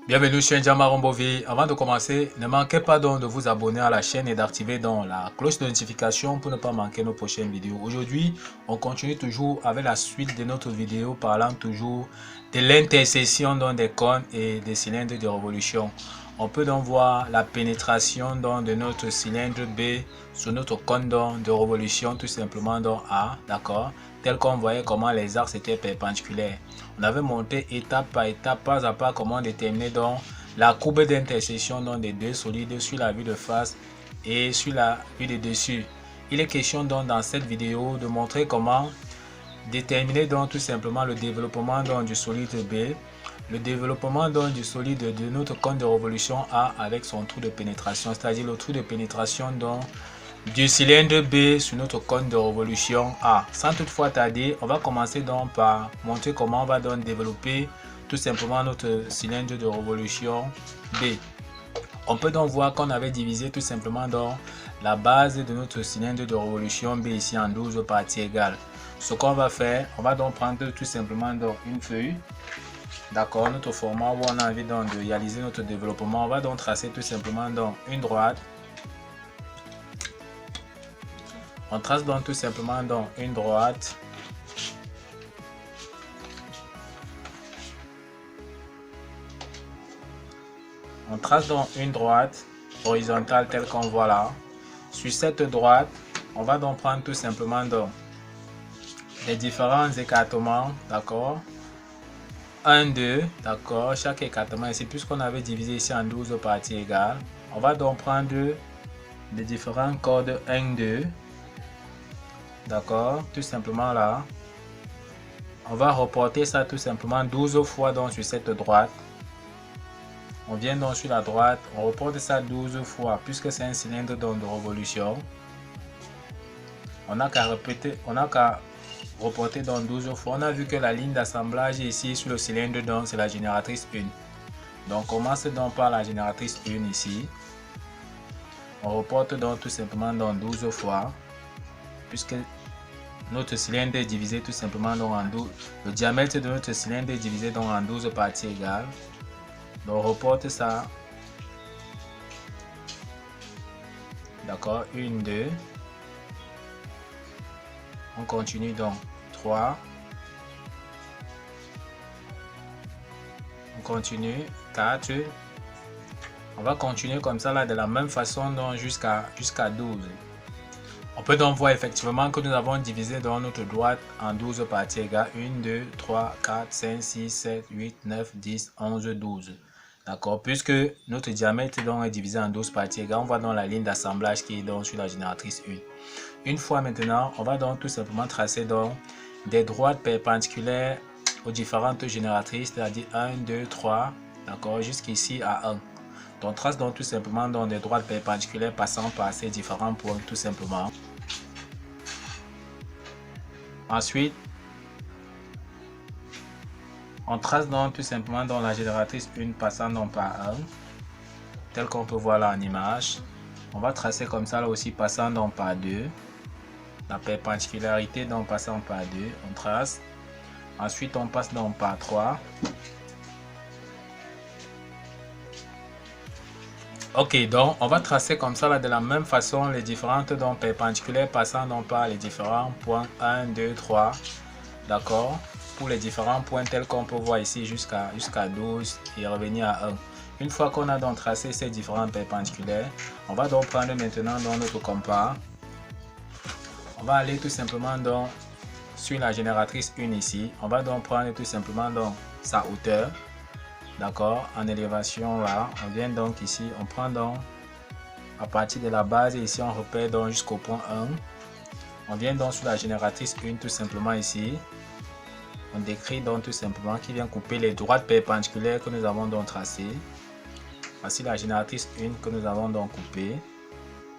Bienvenue sur Ndjama Rombovi. Avant de commencer, ne manquez pas donc de vous abonner à la chaîne et d'activer donc la cloche de notification pour ne pas manquer nos prochaines vidéos. Aujourd'hui, on continue toujours avec la suite de notre vidéo parlant toujours de l'intersection des cônes et des cylindres de révolution. On peut donc voir la pénétration de notre cylindre B sur notre cône de révolution tout simplement dans A, d'accord, tel qu'on voyait comment les axes étaient perpendiculaires. On avait monté étape par étape, pas à pas, comment déterminer donc la courbe d'intersection des deux solides sur la vue de face et sur la vue de dessus. Il est question donc dans cette vidéo de montrer comment déterminer donc tout simplement le développement donc du solide B, le développement donc du solide de notre cône de révolution A avec son trou de pénétration, c'est-à-dire le trou de pénétration donc du cylindre B sur notre cône de révolution A. Sans toutefois tarder, on va commencer donc par montrer comment on va donc développer tout simplement notre cylindre de révolution B. On peut donc voir qu'on avait divisé tout simplement dans la base de notre cylindre de révolution B ici en 12 parties égales. Ce qu'on va faire, on va donc prendre tout simplement donc une feuille, d'accord, notre format où on a envie donc de réaliser notre développement. On va donc tracer tout simplement donc une droite. On trace donc tout simplement donc une droite. On trace donc une droite horizontale telle qu'on voit là. Sur cette droite, on va donc prendre tout simplement donc les différents écartements, d'accord. 1, 2, d'accord. Chaque écartement ici, puisqu'on avait divisé ici en 12 parties égales, on va donc prendre les différents cordes 1, 2. D'accord, tout simplement là. On va reporter ça tout simplement 12 fois donc sur cette droite. On vient donc sur la droite, on reporte ça 12 fois puisque c'est un cylindre donc de révolution. On n'a qu'à répéter, on n'a qu'à reporter donc 12 fois. On a vu que la ligne d'assemblage ici sur le cylindre donc c'est la génératrice 1. Donc on commence donc par la génératrice 1 ici. On reporte donc tout simplement donc 12 fois puisque notre cylindre est divisé tout simplement donc en 12. Le diamètre de notre cylindre est divisé donc en 12 parties égales. Donc on reporte ça. D'accord, 1, 2. On continue donc 3. On continue 4. On va continuer comme ça là de la même façon donc jusqu'à 12. On peut donc voir effectivement que nous avons divisé dans notre droite en 12 parties égales 1, 2, 3, 4, 5, 6, 7, 8, 9, 10, 11, 12. D'accord, puisque notre diamètre donc est divisé en 12 parties égales, on voit dans la ligne d'assemblage qui est donc sur la génératrice 1. Une fois maintenant, on va donc tout simplement tracer donc des droites perpendiculaires aux différentes génératrices, c'est-à-dire 1, 2, 3, d'accord, jusqu'ici à 1. Donc on trace donc tout simplement donc des droites perpendiculaires passant par ces différents points tout simplement. Ensuite, on trace donc tout simplement dans la génératrice 1 passant donc par 1, tel qu'on peut voir là en image. On va tracer comme ça là aussi passant donc par 2. La perpendicularité donc passant par 2, on trace. Ensuite, on passe donc par 3. Ok, donc on va tracer comme ça là de la même façon les différentes donc perpendiculaires passant donc par les différents points 1, 2, 3. D'accord, pour les différents points tels qu'on peut voir ici jusqu'à 12 et revenir à 1. Une fois qu'on a donc tracé ces différents perpendiculaires, on va donc prendre maintenant dans notre compas. On va aller tout simplement donc sur la génératrice 1 ici. On va donc prendre tout simplement donc sa hauteur. D'accord, en élévation là, on vient donc ici, on prend donc à partir de la base ici, on repère donc jusqu'au point 1. On vient donc sur la génératrice 1 tout simplement ici. On décrit donc tout simplement qui vient couper les droites perpendiculaires que nous avons donc tracées. Voici la génératrice 1 que nous avons donc coupée.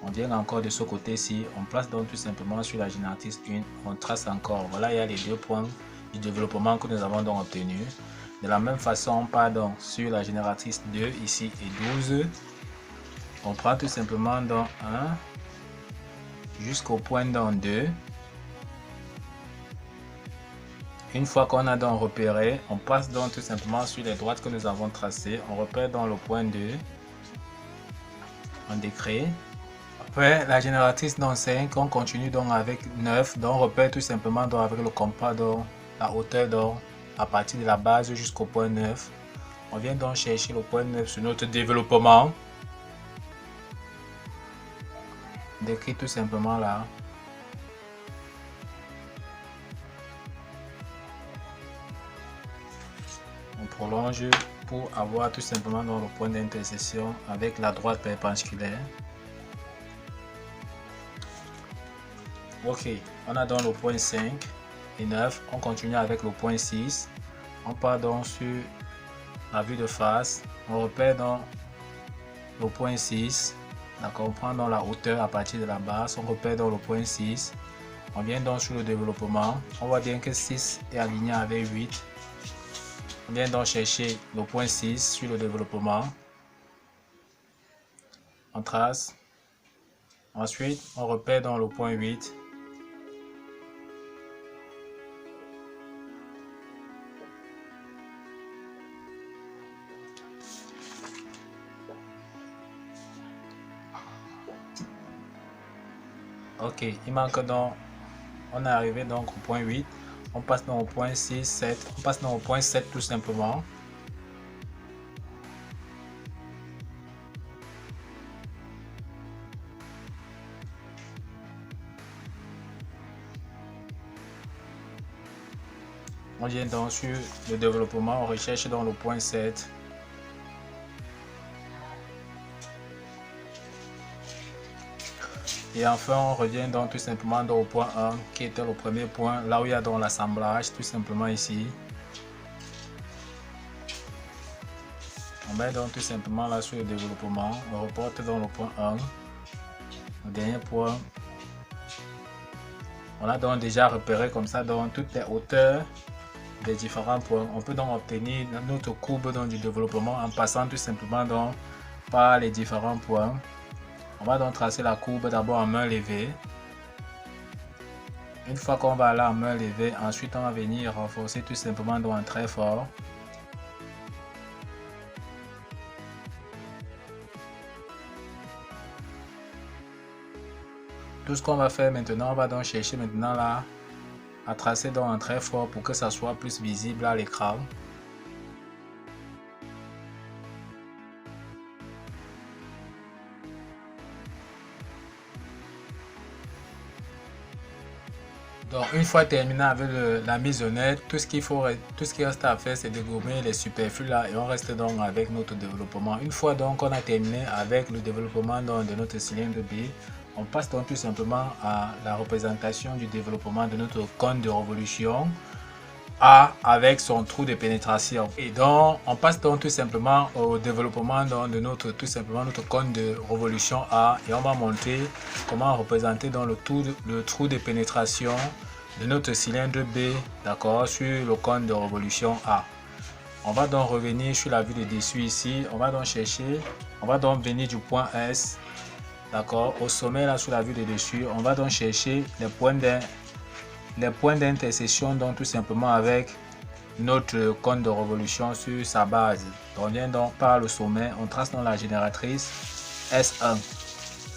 On vient encore de ce côté-ci, on place donc tout simplement sur la génératrice 1, on trace encore. Voilà, il y a les deux points du développement que nous avons donc obtenus. De la même façon, on part donc sur la génératrice 2 ici et 12. On prend tout simplement dans 1 jusqu'au point dans 2. Une fois qu'on a donc repéré, on passe donc tout simplement sur les droites que nous avons tracées. On repère dans le point 2. On décrit. Après la génératrice dans 5, on continue donc avec 9. Donc on repère tout simplement donc avec le compas donc la hauteur donc à partir de la base jusqu'au point 9. On vient donc chercher le point 9 sur notre développement. On décrit tout simplement là. On prolonge pour avoir tout simplement dans le point d'intersection avec la droite perpendiculaire. Ok, on a donc le point 5 et 9. On continue avec le point 6. On part donc sur la vue de face. On repère donc le point 6. D'accord, on prend donc la hauteur à partir de la base. On repère donc le point 6. On vient donc sur le développement. On voit bien que 6 est aligné avec 8. On vient donc chercher le point 6 sur le développement. On trace. Ensuite, on repère dans le point 8. Ok, il manque donc, on est arrivé donc au point 8. On passe donc au point 6, 7. On passe donc au point 7 tout simplement. On vient donc sur le développement, on recherche dans le point 7. Et enfin, on revient donc tout simplement au point 1, qui était le premier point, là où il y a donc l'assemblage, tout simplement ici. On met donc tout simplement là sur le développement, on reporte dans le point 1, le dernier point. On a donc déjà repéré comme ça donc toutes les hauteurs des différents points. On peut donc obtenir notre courbe donc, du développement en passant tout simplement donc, par les différents points. On va donc tracer la courbe d'abord en main levée. Une fois qu'on va là en main levée, ensuite on va venir renforcer tout simplement donc un trait fort. Tout ce qu'on va faire maintenant, on va donc chercher maintenant là à tracer donc un trait fort pour que ça soit plus visible à l'écran. Donc une fois terminé avec la mise au net, tout ce qui reste à faire, c'est de gommer les superflus là et on reste donc avec notre développement. Une fois donc on a terminé avec le développement donc, de notre cylindre B, on passe donc tout simplement à la représentation du développement de notre cône de révolution A avec son trou de pénétration. Et donc on passe donc tout simplement au développement donc, de notre cône de révolution A et on va montrer comment représenter donc le trou de pénétration de notre cylindre B, d'accord, sur le cône de révolution A. On va donc revenir sur la vue de dessus ici. On va donc chercher, on va donc venir du point S, d'accord, au sommet là sur la vue de dessus. On va donc chercher les points d'intersection donc tout simplement avec notre cône de révolution sur sa base. On vient donc par le sommet, on trace dans la génératrice S1,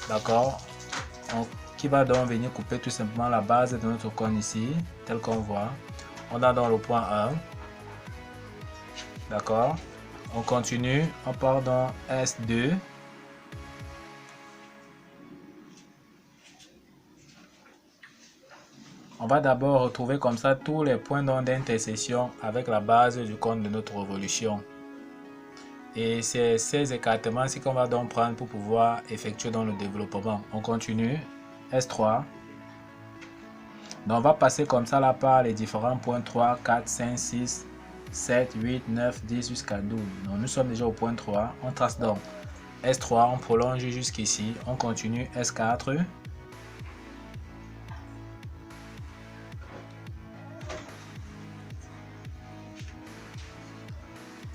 d'accord, qui va donc venir couper tout simplement la base de notre cône ici, tel qu'on voit. On a dans le point 1, d'accord, on continue, on part dans S2. On va d'abord retrouver comme ça tous les points d'intersection avec la base du cône de notre révolution. Et c'est ces écartements-ci qu'on va donc prendre pour pouvoir effectuer dans le développement. On continue. S3. Donc on va passer comme ça là par les différents points 3, 4, 5, 6, 7, 8, 9, 10 jusqu'à 12. Donc nous sommes déjà au point 3. On trace donc S3, on prolonge jusqu'ici. On continue S4.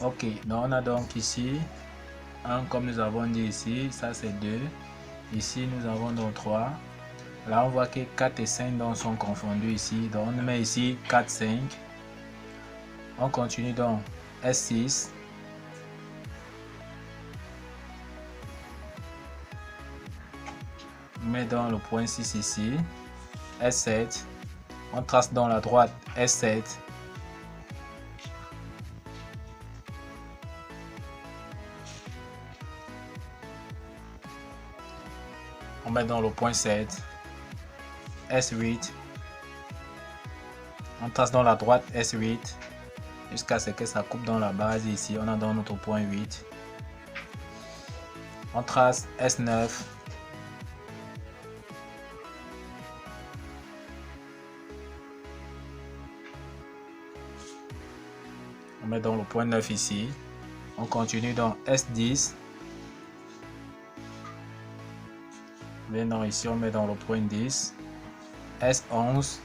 Ok, donc on a donc ici 1 comme nous avons dit ici, ça c'est 2. Ici nous avons donc 3. Là on voit que 4 et 5 donc sont confondus ici. Donc on met ici 4, 5. On continue dans S6. On met dans le point 6 ici. S7. On trace dans la droite S7. On met dans le point 7. S8. On trace dans la droite S8 jusqu'à ce que ça coupe dans la base ici. On a dans notre point 8. On trace S9. On met dans le point 9 ici. On continue dans S10. Maintenant ici on met dans le point 10. S11.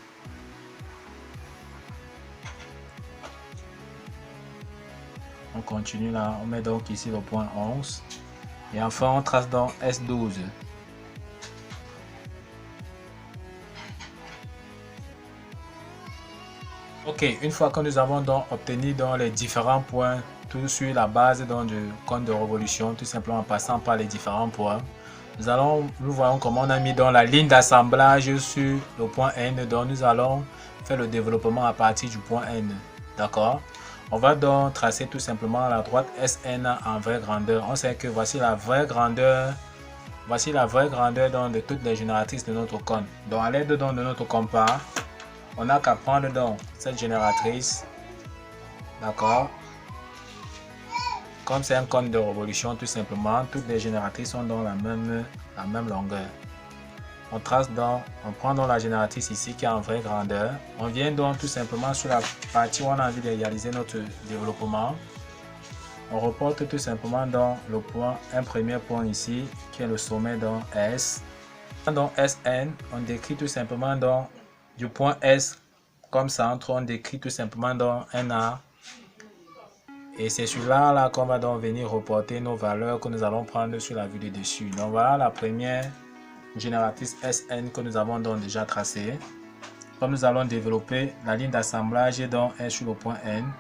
On continue là, on met donc ici le point 11. Et enfin on trace dans S12. Ok, une fois que nous avons donc obtenu dans les différents points, tout sur la base donc du compte de révolution, tout simplement en passant par les différents points, nous voyons comment on a mis dans la ligne d'assemblage sur le point N. Donc nous allons faire le développement à partir du point N. D'accord? On va donc tracer tout simplement la droite SN en vraie grandeur. On sait que voici la vraie grandeur. Voici la vraie grandeur donc de toutes les génératrices de notre compte. Donc à l'aide de notre compas, on n'a qu'à prendre donc cette génératrice. D'accord? Comme c'est un compte de révolution, tout simplement, toutes les génératrices sont dans la même longueur. On trace donc, on prend donc la génératrice ici qui est en vraie grandeur. On vient donc tout simplement sur la partie où on a envie de réaliser notre développement. On reporte tout simplement dans le point, un premier point ici qui est le sommet dans S. Dans SN, on décrit tout simplement dans du point S comme centre, on décrit tout simplement dans NA. Et c'est celui-là qu'on va donc venir reporter nos valeurs que nous allons prendre sur la vue de dessus. Donc voilà la première génératrice SN que nous avons donc déjà tracée. Comme nous allons développer la ligne d'assemblage donc est sur le point N,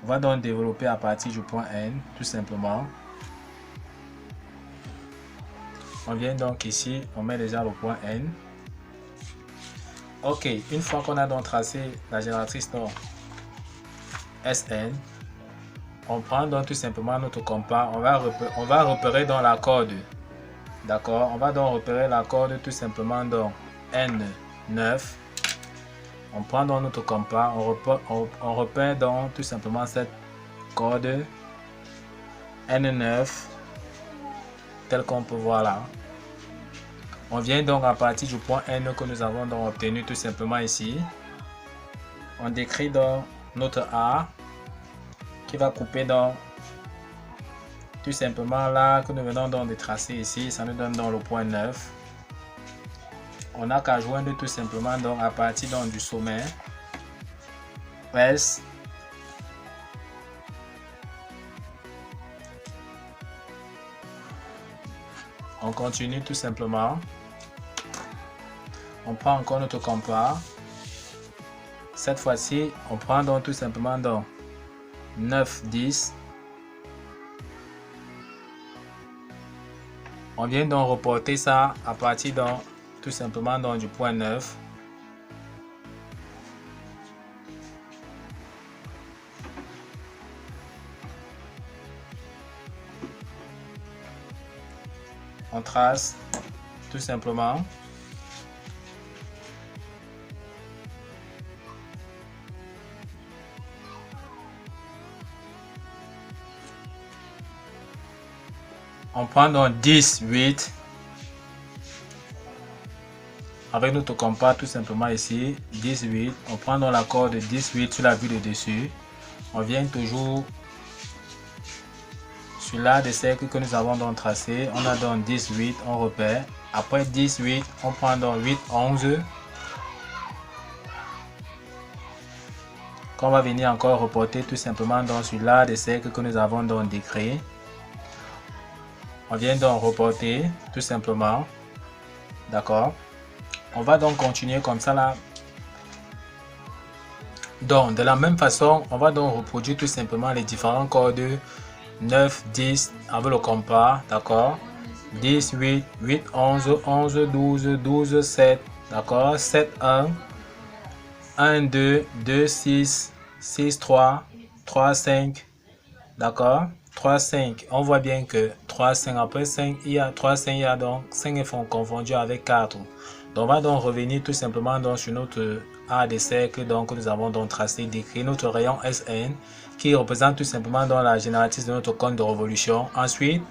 on va donc développer à partir du point N tout simplement. On vient donc ici, on met déjà le point N. Ok, une fois qu'on a donc tracé la génératrice donc SN, on prend donc tout simplement notre compas, on va repérer dans la corde. D'accord, on va donc repérer la corde tout simplement dans N9. On prend donc notre compas, on repère donc tout simplement cette corde N9 tel qu'on peut voir là. On vient donc à partir du point N que nous avons donc obtenu tout simplement ici. On décrit donc notre A qui va couper donc tout simplement là que nous venons donc de tracer ici. Ça nous donne dans le point 9. On n'a qu'à joindre tout simplement donc à partir donc du sommet S. On continue tout simplement. On prend encore notre compas. Cette fois-ci, on prend donc tout simplement donc 9, 10. On vient donc reporter ça à partir donc tout simplement donc du point 9. On trace tout simplement. On prend donc 10, 8. Avec notre compas tout simplement ici, 18. On prend donc la corde 18 sur la vue de dessus. On vient toujours sur l'arc de cercle que nous avons donc tracé. On a donc 18, on repère. Après 18, on prend donc 8, 11. Qu'on va venir encore reporter tout simplement donc sur l'arc de cercle que nous avons donc décrit. On vient donc reporter tout simplement. D'accord. On va donc continuer comme ça là. Donc, de la même façon, on va donc reproduire tout simplement les différents codes 9, 10 avec le compas, d'accord? 10, 8, 8, 11, 11, 12, 12, 7, d'accord? 7, 1, 1, 2, 2, 6, 6, 3, 3, 5, d'accord? 3, 5, on voit bien que 3, 5, après 5, il y a 3, 5, il y a donc 5 sont confondus avec 4. Donc, on va donc revenir tout simplement donc sur notre A des cercles, donc nous avons donc tracé, décrit notre rayon SN qui représente tout simplement dans la génératrice de notre cône de révolution. Ensuite,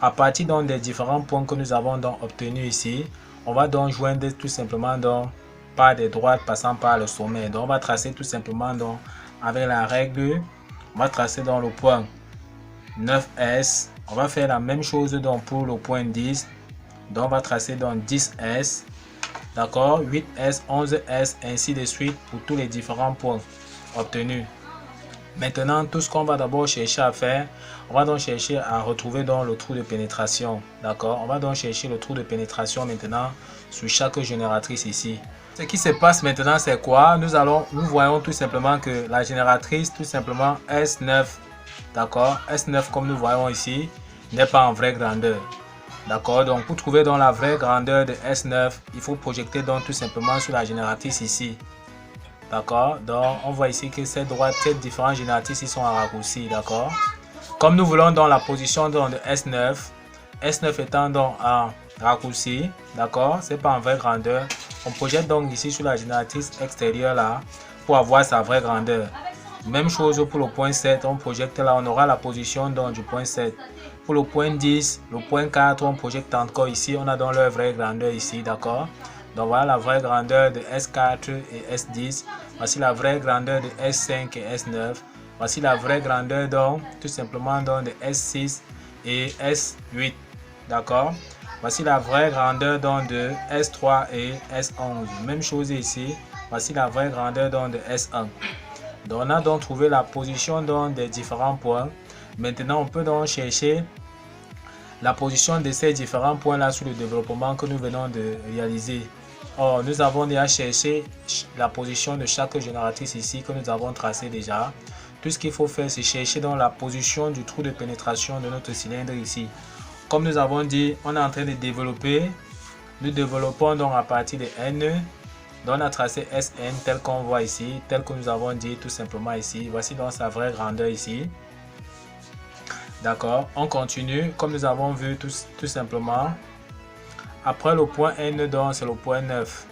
à partir donc des différents points que nous avons donc obtenus ici, on va donc joindre tout simplement donc par des droites passant par le sommet. Donc, on va tracer tout simplement donc avec la règle, on va tracer dans le point 9S. On va faire la même chose donc pour le point 10. Donc, on va tracer dans 10S. D'accord, 8S, 11S, ainsi de suite pour tous les différents points obtenus. Maintenant, tout ce qu'on va d'abord chercher à faire, on va donc chercher à retrouver dans le trou de pénétration. D'accord, on va donc chercher le trou de pénétration maintenant sur chaque génératrice ici. Ce qui se passe maintenant, c'est quoi? Nous voyons tout simplement que la génératrice, tout simplement S9, d'accord, S9 comme nous voyons ici, n'est pas en vraie grandeur. D'accord, donc pour trouver dans la vraie grandeur de S9, il faut projeter donc tout simplement sur la génératrice ici. D'accord, donc on voit ici que ces différentes génératrices ils sont en raccourci. D'accord, comme nous voulons dans la position donc de S9, S9 étant donc en raccourci, d'accord, c'est pas en vraie grandeur, on projette donc ici sur la génératrice extérieure là pour avoir sa vraie grandeur. Même chose pour le point 7, on projette là, on aura la position donc du point 7. Pour le point 10, le point 4, on projette encore ici, on a donc leur vraie grandeur ici, d'accord? Donc voilà la vraie grandeur de S4 et S10. Voici la vraie grandeur de S5 et S9. Voici la vraie grandeur donc tout simplement donc de S6 et S8, d'accord? Voici la vraie grandeur donc de S3 et S11. Même chose ici. Voici la vraie grandeur donc de S1. Donc on a donc trouvé la position donc des différents points. Maintenant on peut donc chercher la position de ces différents points là sur le développement que nous venons de réaliser. Or nous avons déjà cherché la position de chaque génératrice ici que nous avons tracé déjà. Tout ce qu'il faut faire c'est chercher dans la position du trou de pénétration de notre cylindre ici. Comme nous avons dit, on est en train de développer. Nous développons donc à partir de N. Donc on a tracé SN tel qu'on voit ici, tel que nous avons dit tout simplement ici. Voici donc sa vraie grandeur ici. D'accord, on continue comme nous avons vu tout simplement. Après le point N, donc c'est le point 9.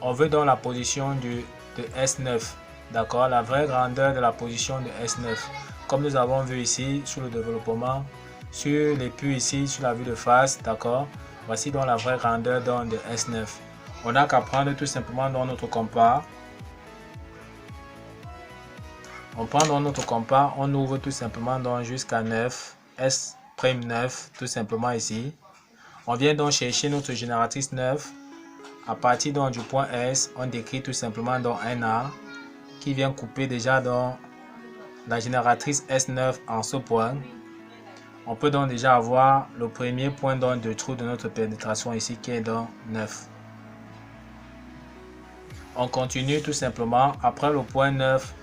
On veut donc la position de S9. D'accord, la vraie grandeur de la position de S9. Comme nous avons vu ici sur le développement, sur les puits ici, sur la vue de face. D'accord, voici donc la vraie grandeur donc de S9. On n'a qu'à prendre tout simplement dans notre compas. On prend dans notre compas, on ouvre tout simplement jusqu'à 9, S'9, tout simplement ici. On vient donc chercher notre génératrice 9. À partir donc du point S, on décrit tout simplement dans un A qui vient couper déjà dans la génératrice S9 en ce point. On peut donc déjà avoir le premier point donc de trou de notre pénétration ici qui est dans 9. On continue tout simplement. Après le point 9,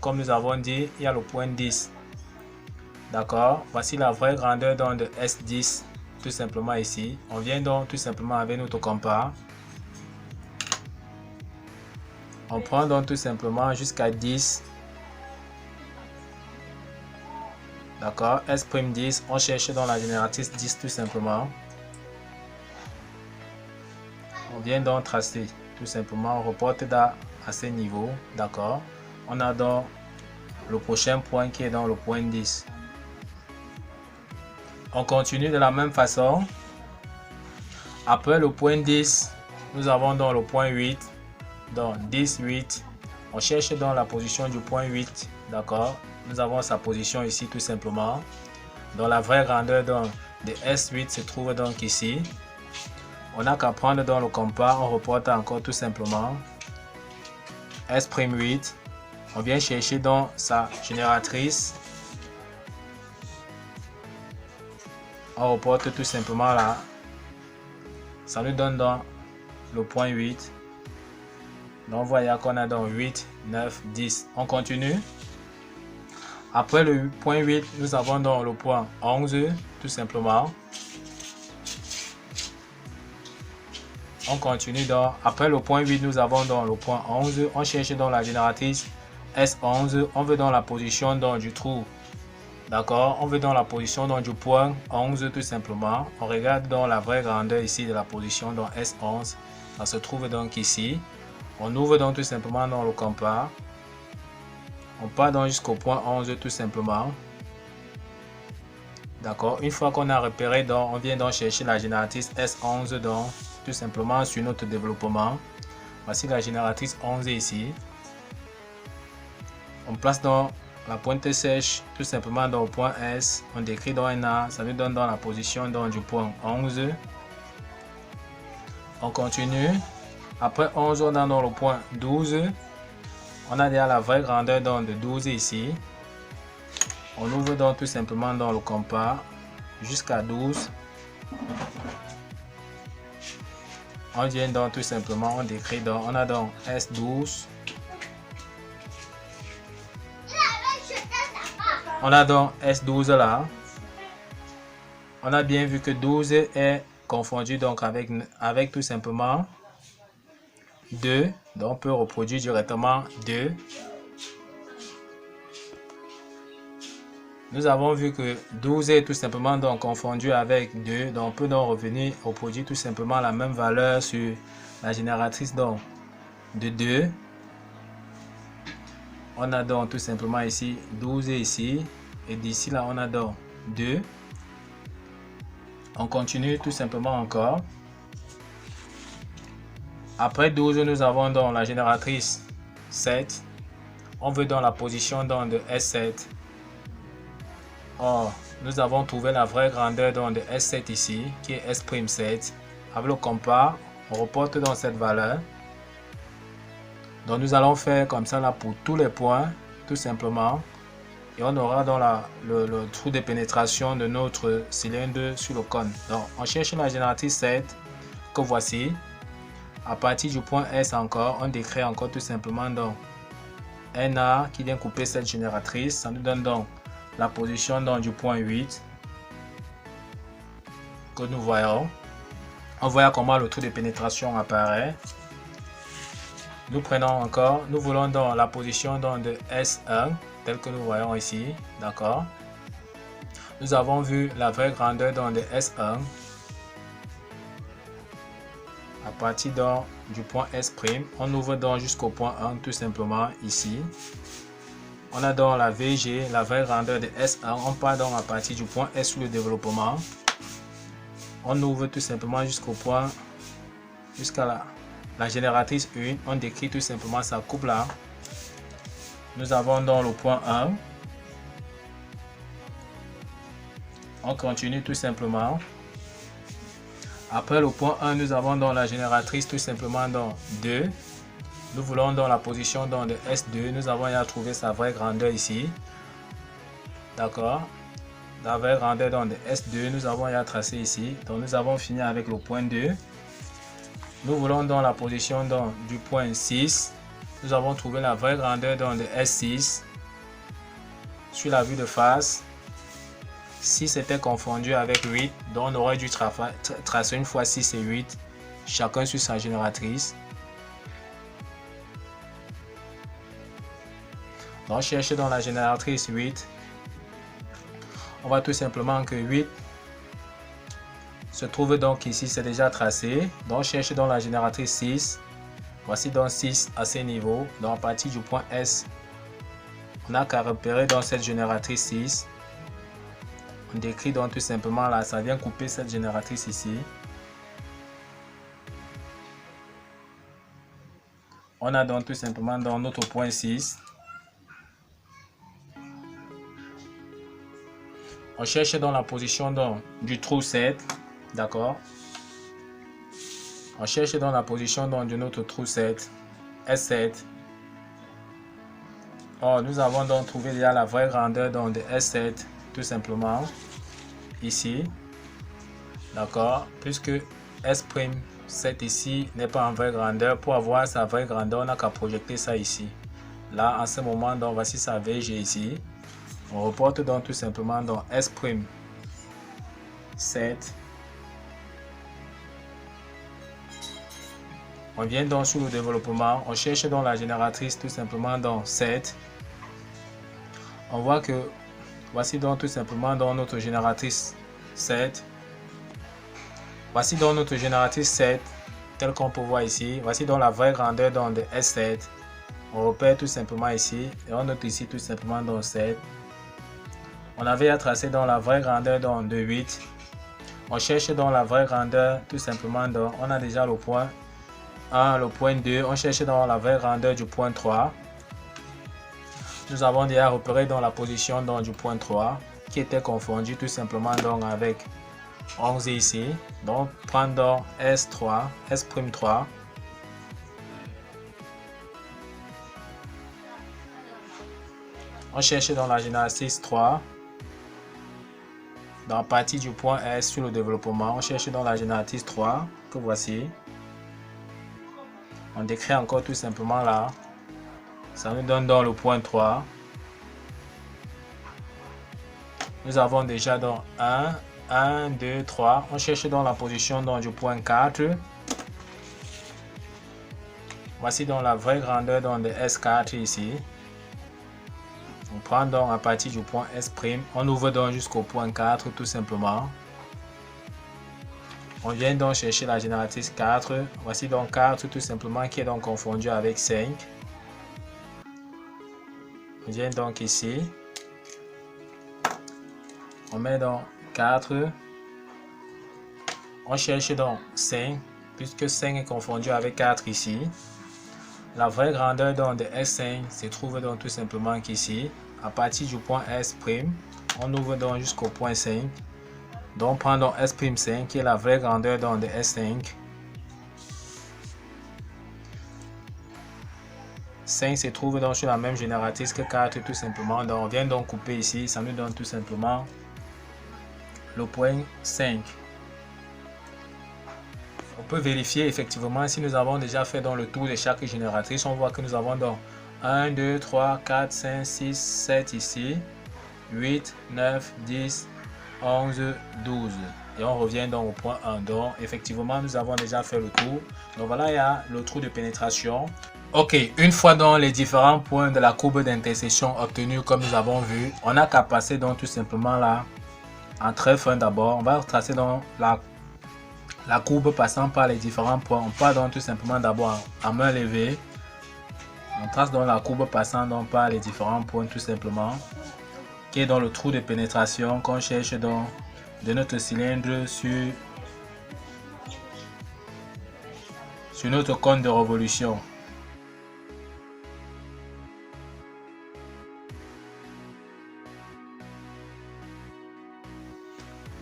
comme nous avons dit, il y a le point 10. D'accord, voici la vraie grandeur donc de S10, tout simplement ici. On vient donc tout simplement avec notre compas. On prend donc tout simplement jusqu'à 10. D'accord, S'10, on cherche dans la génératrice 10 tout simplement. On vient donc tracer. Tout simplement, on reporte à ce niveau. D'accord, on a donc le prochain point qui est dans le point 10. On continue de la même façon. Après le point 10, nous avons donc le point 8. Donc 10, 8. On cherche dans la position du point 8. D'accord, nous avons sa position ici tout simplement. Donc la vraie grandeur donc, de S8 se trouve donc ici. On n'a qu'à prendre dans le compas, on reporte encore tout simplement S'8. On vient chercher dans sa génératrice. On reporte tout simplement là. Ça nous donne dans le point 8. Donc, voyez qu'on a donc 8, 9, 10. On continue. Après le point 8, nous avons donc le point 11, tout simplement. On continue donc. Après le point 8, nous avons donc le point 11. On cherche donc la génératrice S11. On veut dans la position donc du trou. D'accord, on veut dans la position donc du point 11 tout simplement. On regarde dans la vraie grandeur ici de la position donc S11. Ça se trouve donc ici. On ouvre donc tout simplement dans le compas. On part donc jusqu'au point 11 tout simplement. D'accord, une fois qu'on a repéré donc, on vient donc chercher la génératrice S11 donc tout simplement sur notre développement. Voici la génératrice 11 ici. On place donc la pointe sèche tout simplement dans le point S. On décrit dans un A. Ça nous donne dans la position donc, du point 11. On continue. Après 11, on a dans le point 12. On a déjà la vraie grandeur donc, de 12 ici. On ouvre donc tout simplement dans le compas jusqu'à 12. On vient donc tout simplement, on décrit donc, on a donc S12. On a donc S12 là. On a bien vu que 12 est confondu donc avec tout simplement 2. Donc on peut reproduire directement 2. Nous avons vu que 12 est tout simplement donc confondu avec 2. Donc on peut donc revenir reproduire tout simplement la même valeur sur la génératrice donc de 2. On a donc tout simplement ici 12 ici. Et d'ici là, on a donc 2. On continue tout simplement encore. Après 12, nous avons donc la génératrice 7. On veut dans la position donc de S7. Or, nous avons trouvé la vraie grandeur donc de S7 ici, qui est S'7. Avec le compas, on reporte dans cette valeur. Donc nous allons faire comme ça là pour tous les points, tout simplement. Et on aura dans le trou de pénétration de notre cylindre sur le cône. Donc on cherche la génératrice 7 que voici. À partir du point S encore, on décrit encore tout simplement donc un A qui vient couper cette génératrice. Ça nous donne donc la position donc, du point 8 que nous voyons. On voit comment le trou de pénétration apparaît. Nous prenons encore, nous voulons dans la position donc, de S1, tel que nous voyons ici, d'accord. Nous avons vu la vraie grandeur donc, de S1. À partir donc, du point S', on ouvre donc jusqu'au point 1, tout simplement ici. On a donc la VG, la vraie grandeur de S1. On part donc à partir du point S sur le développement. On ouvre tout simplement jusqu'au point, jusqu'à la génératrice 1. On décrit tout simplement sa coupe là. Nous avons donc le point 1. On continue tout simplement. Après le point 1, nous avons donc la génératrice tout simplement dans 2. Nous voulons dans la position donc de S2. Nous avons à trouver sa vraie grandeur ici. D'accord. La vraie grandeur donc de S2, nous avons à tracer ici. Donc nous avons fini avec le point 2. Nous voulons dans la position donc, du point 6. Nous avons trouvé la vraie grandeur donc de S6. Sur la vue de face, 6 était confondu avec 8. Donc on aurait dû tracer une fois 6 et 8. Chacun sur sa génératrice. Donc on cherche dans la génératrice 8. On voit tout simplement que 8 se trouve donc ici, c'est déjà tracé. Donc on cherche dans la génératrice 6. Voici donc 6 à ces niveaux. Donc à partir du point S, on n'a qu'à repérer dans cette génératrice 6. On décrit donc tout simplement là, ça vient couper cette génératrice ici. On a donc tout simplement dans notre point 6. On cherche dans la position donc, du trou 7. D'accord. On cherche dans la position donc, de notre trou 7. S7. Or, nous avons donc trouvé déjà la vraie grandeur donc, de S7. Tout simplement. Ici. D'accord. Puisque S', 7 ici n'est pas en vraie grandeur. Pour avoir sa vraie grandeur, on n'a qu'à projeter ça ici. Là, en ce moment, donc voici sa VG ici. On reporte donc tout simplement dans S', 7. On vient donc sur le développement. On cherche donc la génératrice tout simplement dans 7. On voit que voici donc tout simplement dans notre génératrice 7. Voici donc notre génératrice 7, telle qu'on peut voir ici. Voici donc la vraie grandeur donc de S7. On repère tout simplement ici et on note ici tout simplement dans 7. On avait à tracer dans la vraie grandeur donc de 8. On cherche dans la vraie grandeur tout simplement donc, on a déjà le point 1, le point 2. On cherche dans la vraie grandeur du point 3. Nous avons déjà repéré dans la position donc, du point 3 qui était confondu tout simplement donc avec 11 ici. Donc prendre S3, S'3. On cherche dans la génératrice 3. Dans la partie du point S sur le développement, on cherche dans la génératrice 3 que voici. On décrit encore tout simplement là. Ça nous donne dans le point 3. Nous avons déjà dans 1, 2, 3. On cherche dans la position dans du point 4. Voici donc la vraie grandeur dans de S4 ici. On prend donc à partir du point S'. On ouvre donc jusqu'au point 4 tout simplement. On vient donc chercher la génératrice 4. Voici donc 4 tout simplement qui est donc confondu avec 5. On vient donc ici. On met donc 4. On cherche donc 5. Puisque 5 est confondu avec 4 ici. La vraie grandeur donc de S5 se trouve donc tout simplement qu'ici. À partir du point S'. On ouvre donc jusqu'au point 5. Donc prenons S'5 qui est la vraie grandeur donc de S5. 5 se trouve donc sur la même génératrice que 4 tout simplement. Donc on vient donc couper ici. Ça nous donne tout simplement le point 5. On peut vérifier effectivement si nous avons déjà fait dans le tour de chaque génératrice. On voit que nous avons donc 1, 2, 3, 4, 5, 6, 7 ici. 8, 9, 10, 11, 12. Et on revient donc au point 1. Donc effectivement nous avons déjà fait le tour. Donc voilà, il y a le trou de pénétration. Ok, une fois dans les différents points de la courbe d'intersection obtenus comme nous avons vu, on n'a qu'à passer donc tout simplement là en trait fin d'abord. On va tracer donc la courbe passant par les différents points. On part donc tout simplement d'abord en main levée. On trace donc la courbe passant donc par les différents points tout simplement, qui est dans le trou de pénétration qu'on cherche donc de notre cylindre sur notre cône de révolution.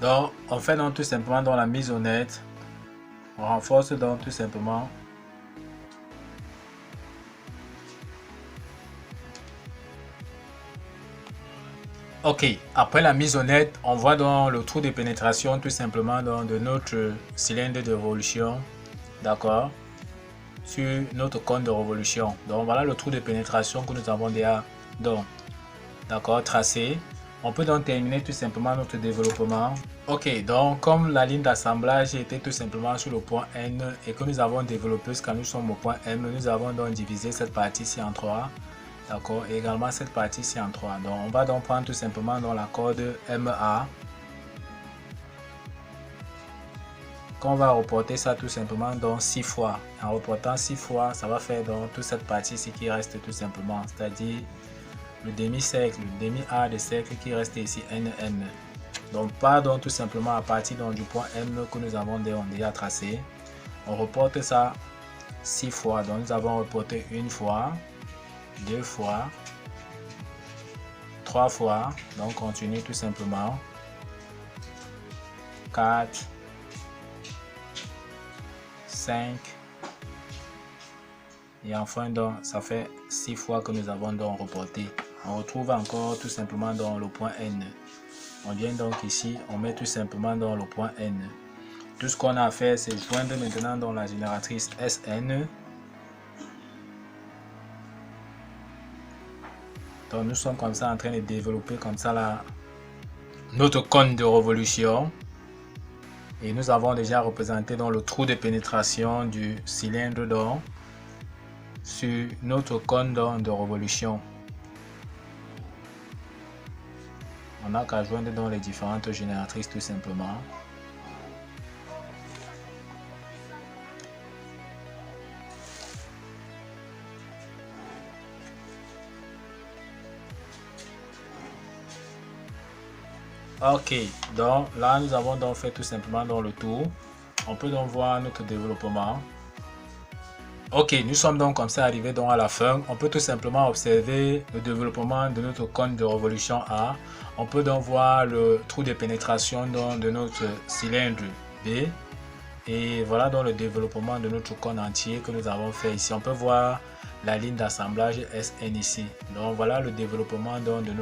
Donc on fait donc tout simplement dans la mise au net. On renforce donc tout simplement. Ok, après la mise au net, on voit dans le trou de pénétration tout simplement dans de notre cylindre de révolution. D'accord, sur notre cône de révolution. Donc voilà le trou de pénétration que nous avons déjà donc d'accord tracé. On peut donc terminer tout simplement notre développement. Ok, donc comme la ligne d'assemblage était tout simplement sur le point N et que nous avons développé quand nous sommes au point M, nous avons donc divisé cette partie-ci en 3. D'accord, et également cette partie-ci en 3. Donc on va donc prendre tout simplement dans la corde MA. Qu'on va reporter ça tout simplement dans 6 fois. En reportant 6 fois, ça va faire donc toute cette partie-ci qui reste tout simplement, c'est-à-dire le demi-cercle, le demi-A de cercle qui reste ici NN. Donc part donc tout simplement à partir donc, du point M que nous avons déjà tracé. On reporte ça 6 fois. Donc nous avons reporté une fois, 2 fois, 3 fois. Donc continue tout simplement. 4, 5. Et enfin donc ça fait 6 fois que nous avons donc reporté. On retrouve encore tout simplement dans le point N. On vient donc ici, on met tout simplement dans le point N. Tout ce qu'on a à faire, c'est joindre maintenant dans la génératrice SN. Donc nous sommes comme ça en train de développer comme ça là notre cône de révolution. Et nous avons déjà représenté dans le trou de pénétration du cylindre d'or sur notre cône de révolution. On n'a qu'à joindre dans les différentes génératrices tout simplement. Ok, donc là nous avons donc fait tout simplement dans le tour. On peut donc voir notre développement. Ok, nous sommes donc comme ça arrivés donc à la fin. On peut tout simplement observer le développement de notre cône de révolution A. On peut donc voir le trou de pénétration donc de notre cylindre B. Et voilà donc le développement de notre cône entier que nous avons fait ici. On peut voir la ligne d'assemblage SN ici. Donc voilà le développement donc de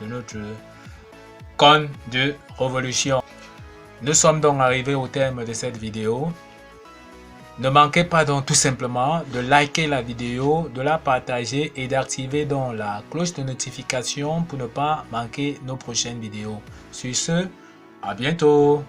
notre cône de révolution. Nous sommes donc arrivés au terme de cette vidéo. Ne manquez pas donc tout simplement de liker la vidéo, de la partager et d'activer donc la cloche de notification pour ne pas manquer nos prochaines vidéos. Sur ce, à bientôt.